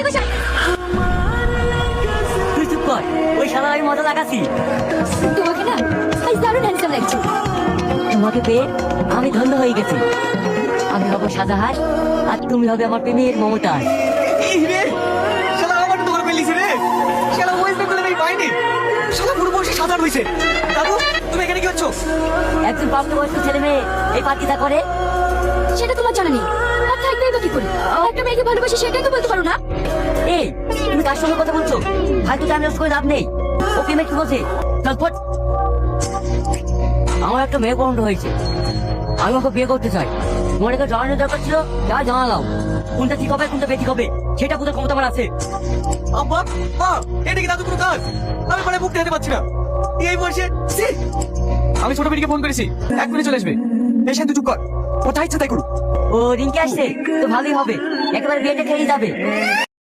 বসা। তুই চুপ কর, ওই শালা আমি মজা লাগাচ্ছি। তোমাকে না আজ দারুণ হ্যান্ডসাম লাগছে। তোমাকে পেয়ে আমি ধন্য হয়ে গেছি। আমি হব শাহজাহান আর তুমি হবে আমার প্রেমের মমতাজ। এই রে শালা আমার তো করে ফেলিস রে। শালা ওয়েস্ট বেঙ্গলের এই বাইরে শালা পুরো বসে সাধারণ হইছে। দাদু তুমি এখানে কি হচ্ছ? একজন প্রাপ্তবয়স্ক ছেলে মেয়ে এই পার্টিটা করে। সেটা তোমার জানা নেই, আর থাকবেই বা কি করে? একটা মেয়েকে ভালোবাসি সেটাই তো বলতে পারো না। এই তুমি কার সঙ্গে কথা বলছো? হয়তো জানলে করে লাভ নেই। ও প্রেমের কি বলছে? চল ফট। আমার একটা মেয়ে পছন্দ হয়েছে, আমি ওকে বিয়ে করতে চাই। মনে করে জানানোর দরকার ছিল, যা জানালাম। কোনটা ঠিক হবে কোনটা বেঠিক হবে সেটা বুঝে ক্ষমতা আমার আছে। আব্বা মা এটা কি দাদু কোনো কাজ? আমি মানে মুখ দেখাতে পারছি না এই বয়সে। ছি! আমি ছোট মেয়েকে ফোন করেছি, 1 মিনিট চলে আসবে। এই শান্ত চুপ কর, ও যা ইচ্ছা তাই করুক। ও রিঙ্কি আসছে তো ভালোই হবে, একেবারে বিয়েটা খেয়ে যাবে।